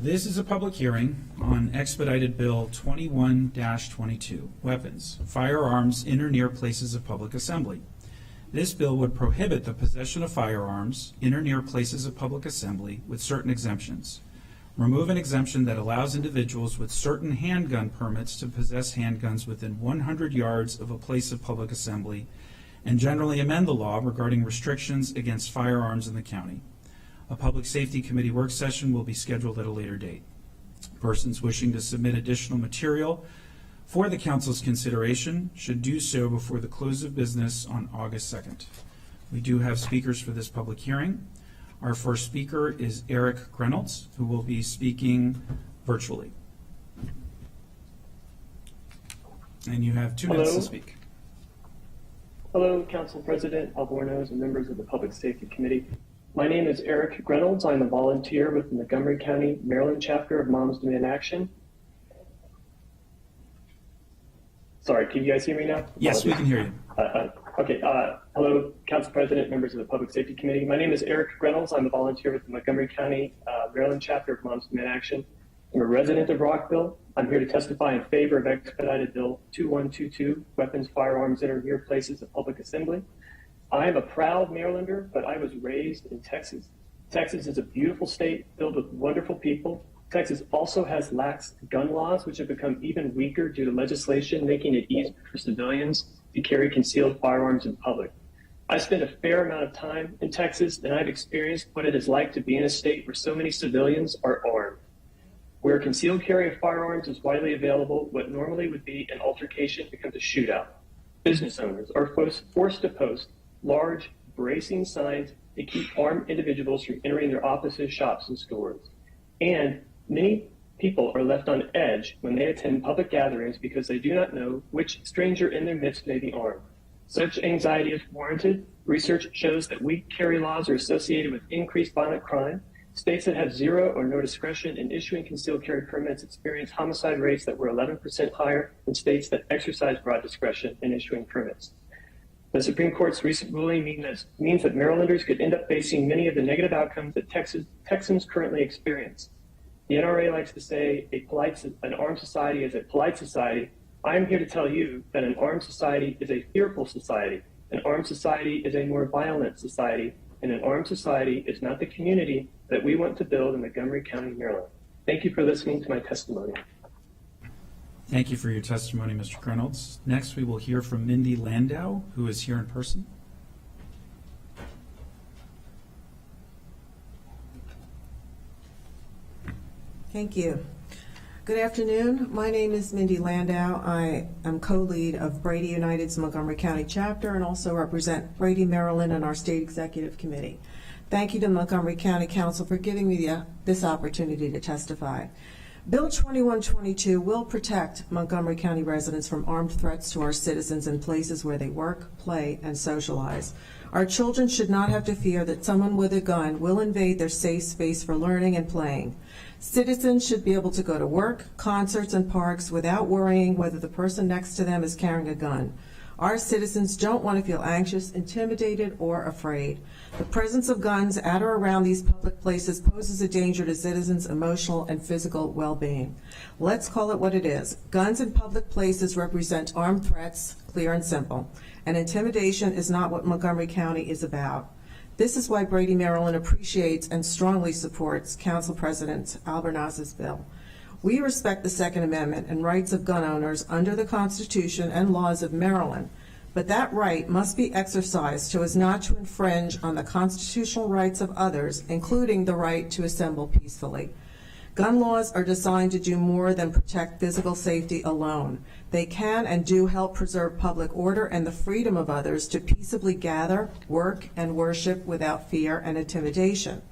This is a public hearing on Expedited Bill 21-22, Weapons, Firearms in or near places of public assembly. This bill would prohibit the possession of firearms in or near places of public assembly with certain exemptions. Remove an exemption that allows individuals with certain handgun permits to possess handguns within 100 yards of a place of public assembly, and generally amend the law regarding restrictions against firearms in the county. A Public Safety Committee work session will be scheduled at a later date. Persons wishing to submit additional material for the Council's consideration should do so before the close of business on August 2nd. We do have speakers for this public hearing. Our first speaker is Eric Reynolds, who will be speaking virtually. And you have 2 minutes to speak. Hello, Council President Albornoz and members of the Public Safety Committee. My name is Eric Reynolds. I'm a volunteer with the Montgomery County, Maryland chapter of Moms Demand Action. Sorry, can you guys hear me now? Yes, we can hear you. Okay. Hello, Council President, members of the Public Safety Committee. My name is Eric Reynolds. I'm a volunteer with the Montgomery County, Maryland chapter of Moms Demand Action. I'm a resident of Rockville. I'm here to testify in favor of Expedited Bill 2122, Weapons, Firearms in or near places of public assembly. I am a proud Marylander, but I was raised in Texas. Texas is a beautiful state filled with wonderful people. Texas also has lax gun laws, which have become even weaker due to legislation making it easier for civilians to carry concealed firearms in public. I spent a fair amount of time in Texas, and I've experienced what it is like to be in a state where so many civilians are armed. Where concealed carry of firearms is widely available, what normally would be an altercation becomes a shootout. Business owners are forced to post large, bracing signs to keep armed individuals from entering their offices, shops, and stores. And many people are left on edge when they attend public gatherings because they do not know which stranger in their midst may be armed. Such anxiety is warranted. Research shows that weak carry laws are associated with increased violent crime. States that have zero or no discretion in issuing concealed carry permits experience homicide rates that were 11% higher than states that exercise broad discretion in issuing permits. The Supreme Court's recent ruling means that Marylanders could end up facing many of the negative outcomes that Texans currently experience. The NRA likes to say an armed society is a polite society. I am here to tell you that an armed society is a fearful society. An armed society is a more violent society, and an armed society is not the community that we want to build in Montgomery County, Maryland. Thank you for listening to my testimony. Thank you for your testimony, Mr. Reynolds. Next, we will hear from Mindy Landau, who is here in person. Thank you. Good afternoon. My name is Mindy Landau. I am co-lead of Brady United's Montgomery County chapter and also represent Brady, Maryland and our state executive committee. Thank you to the Montgomery County Council for giving me this opportunity to testify. Bill 2122 will protect Montgomery County residents from armed threats to our citizens in places where they work, play, and socialize. Our children should not have to fear that someone with a gun will invade their safe space for learning and playing. Citizens should be able to go to work, concerts, and parks without worrying whether the person next to them is carrying a gun. Our citizens don't want to feel anxious, intimidated, or afraid. The presence of guns at or around these public places poses a danger to citizens' emotional and physical well-being. Let's call it what it is. Guns in public places represent armed threats, clear and simple, and intimidation is not what Montgomery County is about. This is why Brady, Maryland appreciates and strongly supports Council President Albornoz's bill. We respect the Second Amendment and rights of gun owners under the Constitution and laws of Maryland, but that right must be exercised so as not to infringe on the constitutional rights of others, including the right to assemble peacefully. Gun laws are designed to do more than protect physical safety alone. They can and do help preserve public order and the freedom of others to peaceably gather, work, and worship without fear and intimidation.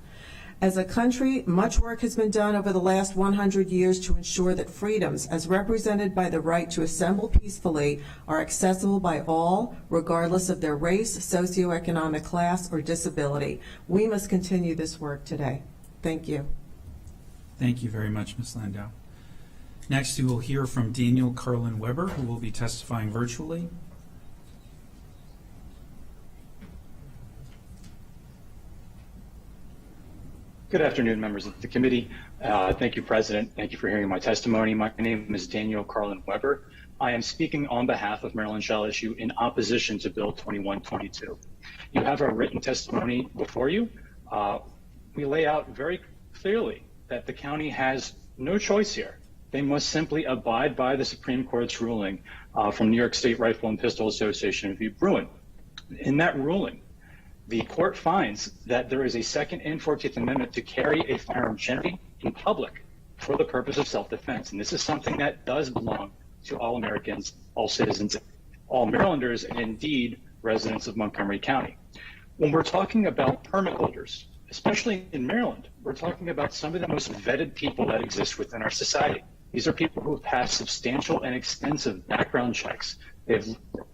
As a country, much work has been done over the last 100 years to ensure that freedoms, as represented by the right to assemble peacefully, are accessible by all, regardless of their race, socioeconomic class, or disability. We must continue this work today. Thank you. Thank you very much, Ms. Landau. Next, we will hear from Daniel Carlin Weber, who will be testifying virtually. Good afternoon, members of the committee. Thank you, President. Thank you for hearing my testimony. My name is Daniel Carlin Weber. I am speaking on behalf of Maryland Shall Issue in opposition to Bill 2122. You have our written testimony before you. We lay out very clearly that the county has no choice here. They must simply abide by the Supreme Court's ruling from New York State Rifle and Pistol Association v. Bruin. In that ruling, the court finds that there is a Second and 14th Amendment to carry a firearm generally in public for the purpose of self-defense. And this is something that does belong to all Americans, all citizens, all Marylanders, and indeed residents of Montgomery County. When we're talking about permit holders, especially in Maryland, we're talking about some of the most vetted people that exist within our society. These are people who have passed substantial and extensive background checks.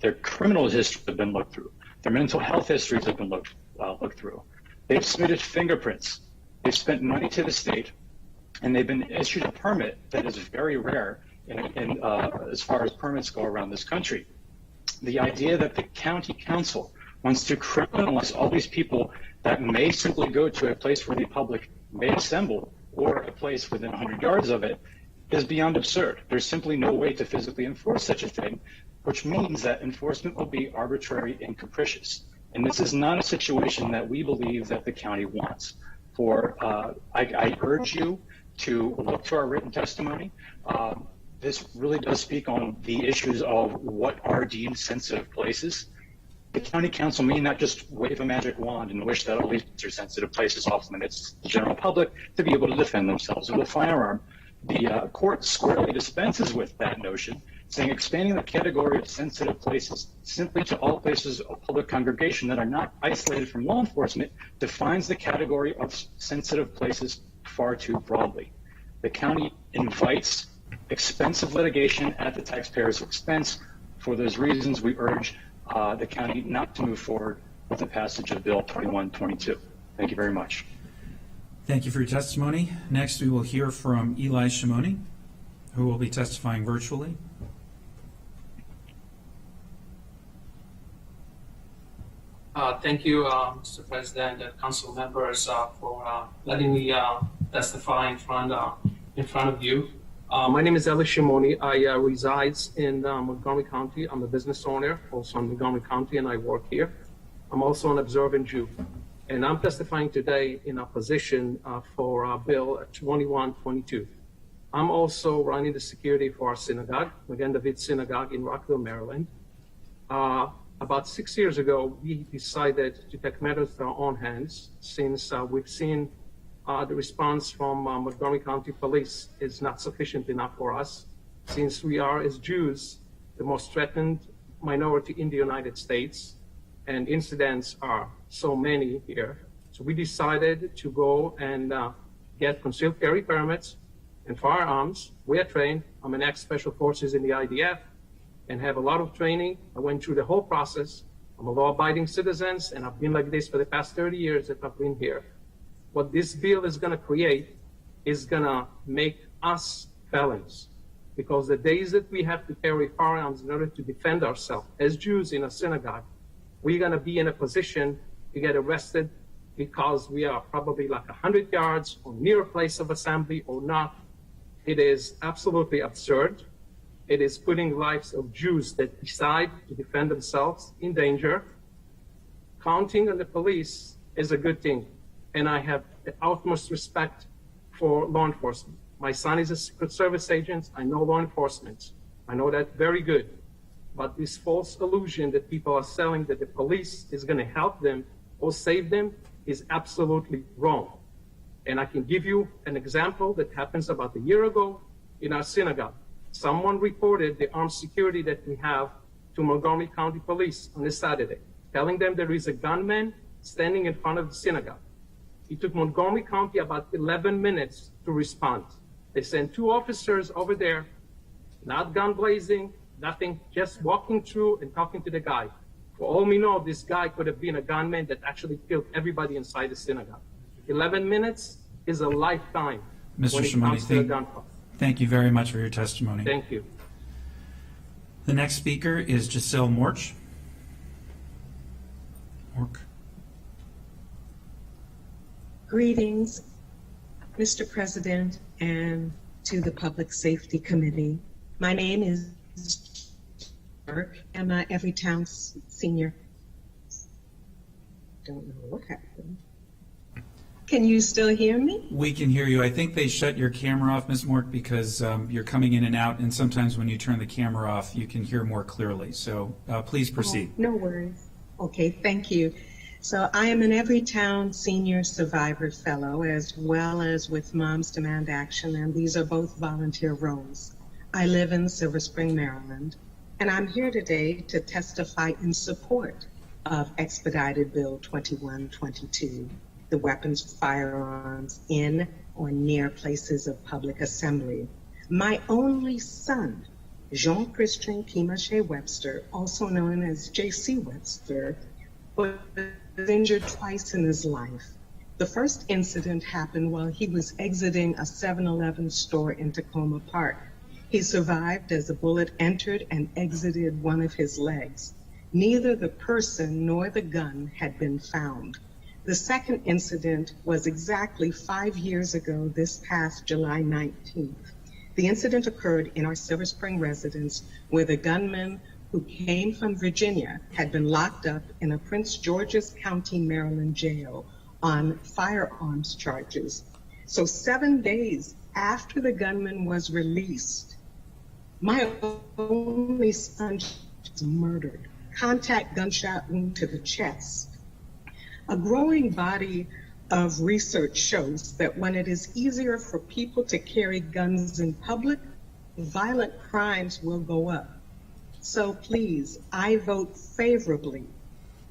Their criminal histories have been looked through. Their mental health histories have been looked through. They've submitted fingerprints. They've spent money to the state, and they've been issued a permit that is very rare as far as permits go around this country. The idea that the county council wants to criminalize all these people that may simply go to a place where the public may assemble or a place within 100 yards of it is beyond absurd. There's simply no way to physically enforce such a thing, which means that enforcement will be arbitrary and capricious. And this is not a situation that we believe that the county wants. I urge you to look to our written testimony. This really does speak on the issues of what are deemed sensitive places. The county council may not just wave a magic wand and wish that all these are sensitive places off limits to the general public to be able to defend themselves with a firearm. The court squarely dispenses with that notion, saying expanding the category of sensitive places simply to all places of public congregation that are not isolated from law enforcement defines the category of sensitive places far too broadly. The county invites expensive litigation at the taxpayer's expense. For those reasons, we urge the county not to move forward with the passage of Bill 2122. Thank you very much. Thank you for your testimony. Next, we will hear from Eli Shimoni, who will be testifying virtually. Thank you, Mr. President and council members, for letting me testify in front of you. My name is Eli Shimoni. I reside in Montgomery County. I'm a business owner, also in Montgomery County, and I work here. I'm also an observant Jew. And I'm testifying today in opposition for Bill 2122. I'm also running the security for our synagogue, Magen David Synagogue in Rockville, Maryland. About 6 years ago, we decided to take matters into our own hands since we've seen the response from Montgomery County Police is not sufficient enough for us, since we are, as Jews, the most threatened minority in the United States, and incidents are so many here. So we decided to go and get concealed carry permits and firearms. We are trained. I'm an ex-special forces in the IDF and have a lot of training. I went through the whole process. I'm a law-abiding citizen, and I've been like this for the past 30 years that I've been here. What this bill is going to create is going to make us felons, because the days that we have to carry firearms in order to defend ourselves as Jews in a synagogue, we're going to be in a position to get arrested because we are probably like 100 yards or near a place of assembly or not. It is absolutely absurd. It is putting lives of Jews that decide to defend themselves in danger. Counting on the police is a good thing, and I have the utmost respect for law enforcement. My son is a Secret Service agent. I know law enforcement. I know that very good. But this false illusion that people are selling that the police is going to help them or save them is absolutely wrong. And I can give you an example that happens about a year ago in our synagogue. Someone reported the armed security that we have to Montgomery County Police on a Saturday, telling them there is a gunman standing in front of the synagogue. It took Montgomery County about 11 minutes to respond. They sent 2 officers over there, not gun blazing, nothing, just walking through and talking to the guy. For all we know, this guy could have been a gunman that actually killed everybody inside the synagogue. 11 minutes is a lifetime Mr. when it comes to a gun problem. Thank you very much for your testimony. Thank you. The next speaker is Giselle Mork. Greetings. Mr. President, and to the Public Safety Committee. My name is I'm a Everytown senior. Don't know what happened. Can you still hear me? We can hear you. I think they shut your camera off, Ms. Mork, because you're coming in and out, and sometimes when you turn the camera off, you can hear more clearly. So please proceed. Oh, no worries. Okay, thank you. So I am an Everytown Senior Survivor Fellow, as well as with Moms Demand Action, and these are both volunteer roles. I live in Silver Spring, Maryland, and I'm here today to testify in support of Expedited Bill 2122, the weapons, firearms in or near places of public assembly. My only son, Jean-Christian Pimache Webster, also known as J.C. Webster, was injured twice in his life. The first incident happened while he was exiting a 7-Eleven store in Tacoma Park. He survived as a bullet entered and exited one of his legs. Neither the person nor the gun had been found. The second incident was exactly 5 years ago, this past July 19th. The incident occurred in our Silver Spring residence, where the gunman who came from Virginia had been locked up in a Prince George's County, Maryland jail on firearms charges. So 7 days after the gunman was released, my only son was murdered, contact gunshot wound to the chest. A growing body of research shows that when it is easier for people to carry guns in public, violent crimes will go up. So please, I vote favorably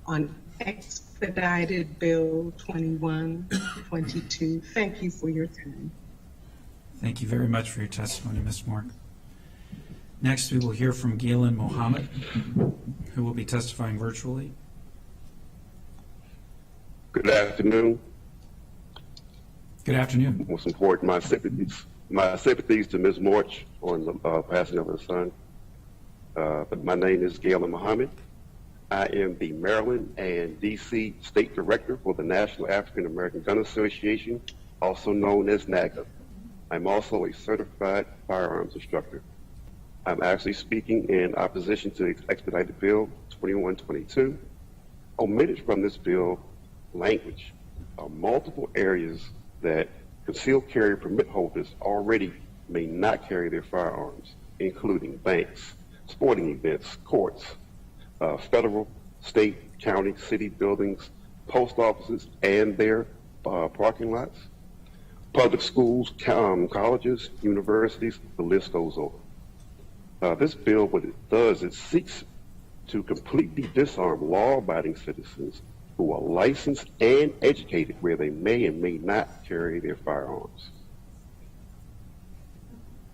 on Expedited Bill 2122. Thank you for your time. Thank you very much for your testimony, Ms. Mork. Next, we will hear from Galen Mohammed, who will be testifying virtually. Good afternoon. Good afternoon. Most important, my sympathies to Ms. Morch on the passing of her son. But my name is Galen Muhammad. I am the Maryland and D.C. State Director for the National African American Gun Association, also known as NAGA. I'm also a certified firearms instructor. I'm actually speaking in opposition to Expedited Bill 2122. Omitted from this bill language are multiple areas that concealed carry permit holders already may not carry their firearms, including banks, sporting events, courts, federal, state, county, city buildings, post offices, and their parking lots, public schools, colleges, universities, the list goes on. This bill, what it does, it seeks to completely disarm law-abiding citizens who are licensed and educated where they may and may not carry their firearms.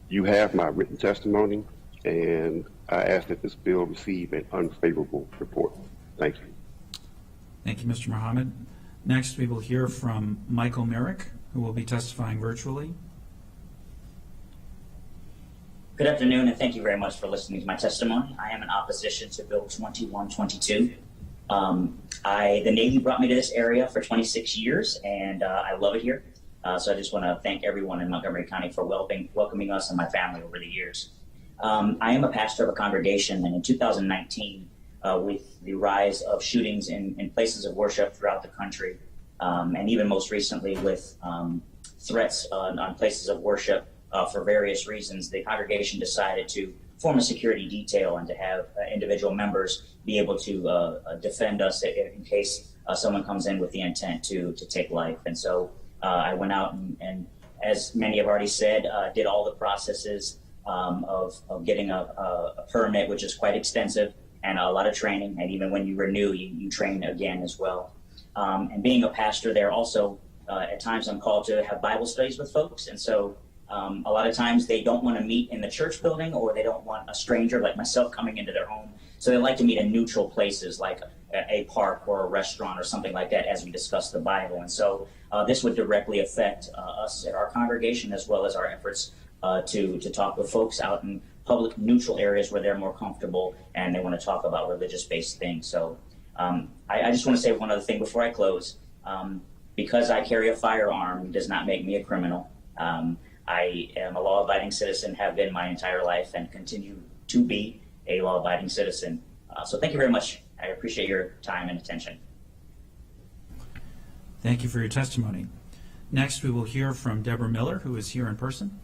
You have my written testimony, and I ask that this bill receive an unfavorable report. Thank you. Thank you, Mr. Mohammed. Next, we will hear from Michael Merrick, who will be testifying virtually. Good afternoon, and thank you very much for listening to my testimony. I am in opposition to Bill 2122. The Navy brought me to this area for 26 years, and I love it here. So I just want to thank everyone in Montgomery County for welcoming us and my family over the years. I am a pastor of a congregation, and in 2019, with the rise of shootings in places of worship throughout the country, and even most recently with threats on places of worship for various reasons, the congregation decided to form a security detail and to have individual members be able to defend us in case someone comes in with the intent to take life. And so I went out and as many have already said, did all the processes of getting a permit, which is quite extensive, and a lot of training. And even when you renew, you train again as well. And being a pastor there also, at times I'm called to have Bible studies with folks. And so a lot of times they don't want to meet in the church building, or they don't want a stranger like myself coming into their home. So they like to meet in neutral places like a park or a restaurant or something like that as we discuss the Bible. And so this would directly affect us at our congregation, as well as our efforts to talk with folks out in public neutral areas where they're more comfortable and they want to talk about religious-based things. So I just want to say one other thing before I close. Because I carry a firearm does not make me a criminal. I am a law-abiding citizen, have been my entire life, and continue to be a law-abiding citizen. So thank you very much. I appreciate your time and attention. Thank you for your testimony. Next, we will hear from Deborah Miller, who is here in person.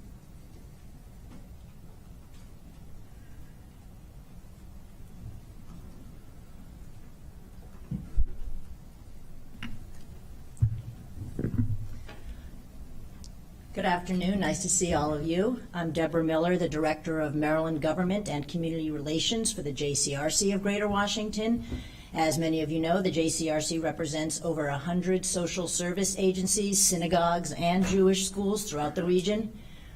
Good afternoon. Nice to see all of you. I'm Deborah Miller, the Director of Maryland Government and Community Relations for the JCRC of Greater Washington. As many of you know, the JCRC represents over 100 social service agencies, synagogues, and Jewish schools throughout the region.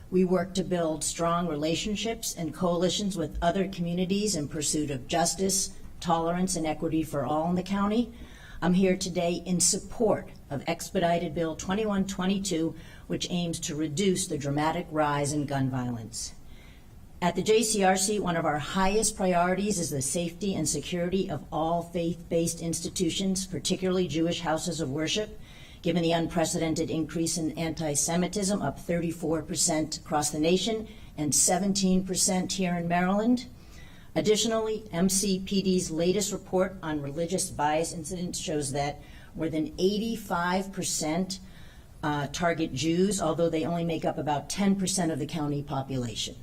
We work to build strong relationships and coalitions with other communities in pursuit of justice, tolerance, and equity for all in the county. I'm here today in support of Expedited Bill 2122, which aims to reduce the dramatic rise in gun violence. At the JCRC, one of our highest priorities is the safety and security of all faith-based institutions, particularly Jewish houses of worship, given the unprecedented increase in anti-Semitism, up 34% across the nation and 17% here in Maryland. Additionally, MCPD's latest report on religious bias incidents shows that more than 85% target Jews, although they only make up about 10% of the county population.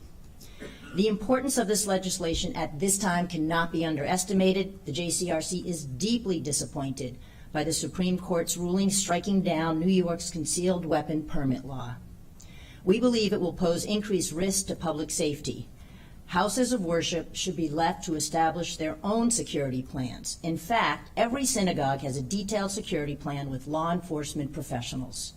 The importance of this legislation at this time cannot be underestimated. The JCRC is deeply disappointed by the Supreme Court's ruling striking down New York's concealed weapon permit law. We believe it will pose increased risk to public safety. Houses of worship should be left to establish their own security plans. In fact, every synagogue has a detailed security plan with law enforcement professionals.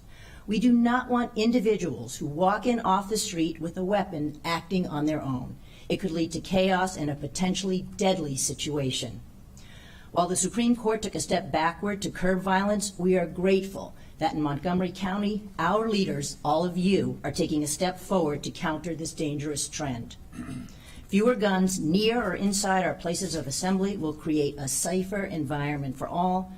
We do not want individuals who walk in off the street with a weapon acting on their own. It could lead to chaos and a potentially deadly situation. While the Supreme Court took a step backward to curb violence, we are grateful that in Montgomery County, our leaders, all of you, are taking a step forward to counter this dangerous trend. Fewer guns near or inside our places of assembly will create a safer environment for all.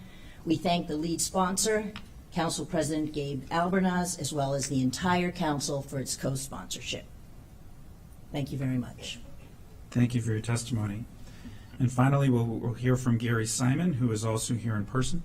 We thank the lead sponsor, Council President Gabe Albernaz, as well as the entire council for its co-sponsorship. Thank you very much. Thank you for your testimony. And finally, we'll hear from Gary Simon, who is also here in person.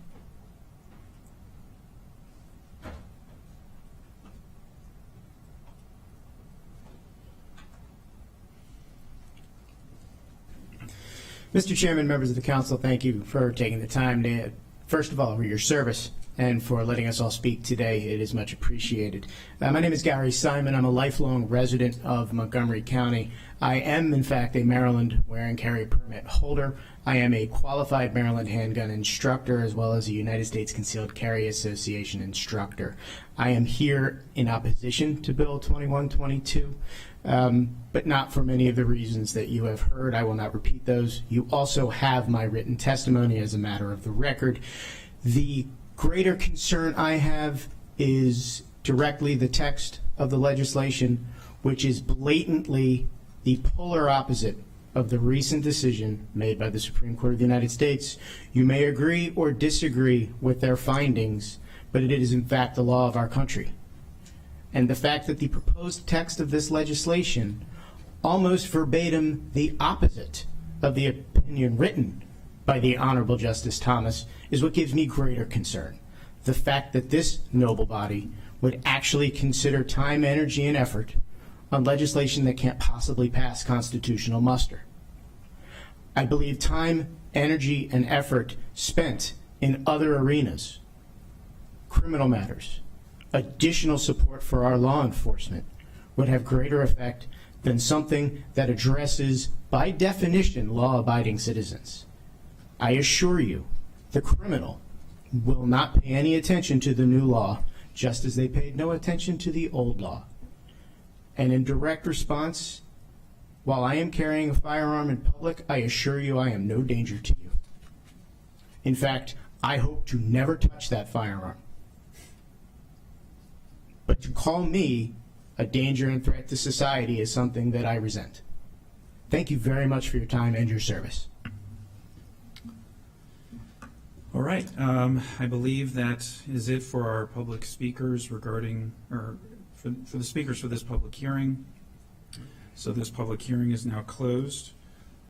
Mr. Chairman, members of the council, thank you for taking the time to, first of all, for your service and for letting us all speak today. It is much appreciated. My name is Gary Simon. I'm a lifelong resident of Montgomery County. I am, in fact, a Maryland wear and carry permit holder. I am a qualified Maryland handgun instructor as well as a United States Concealed Carry Association instructor. I am here in opposition to Bill 2122. But not for many of the reasons that you have heard. I will not repeat those. You also have my written testimony as a matter of the record. The greater concern I have is directly the text of the legislation, which is blatantly the polar opposite of the recent decision made by the Supreme Court of the United States. You may agree or disagree with their findings, but it is in fact the law of our country. And the fact that the proposed text of this legislation almost verbatim the opposite of the opinion written by the Honorable Justice Thomas is what gives me greater concern. The fact that this noble body would actually consider time, energy, and effort on legislation that can't possibly pass constitutional muster. I believe time, energy, and effort spent in other arenas, criminal matters, additional support for our law enforcement would have greater effect than something that addresses, by definition, law-abiding citizens. I assure you, the criminal will not pay any attention to the new law, just as they paid no attention to the old law. And in direct response, while I am carrying a firearm in public, I assure you I am no danger to you. In fact, I hope to never touch that firearm. But to call me a danger and threat to society is something that I resent. Thank you very much for your time and your service. All right, I believe that is it for our public speakers regarding, or for the speakers for this public hearing. So this public hearing is now closed.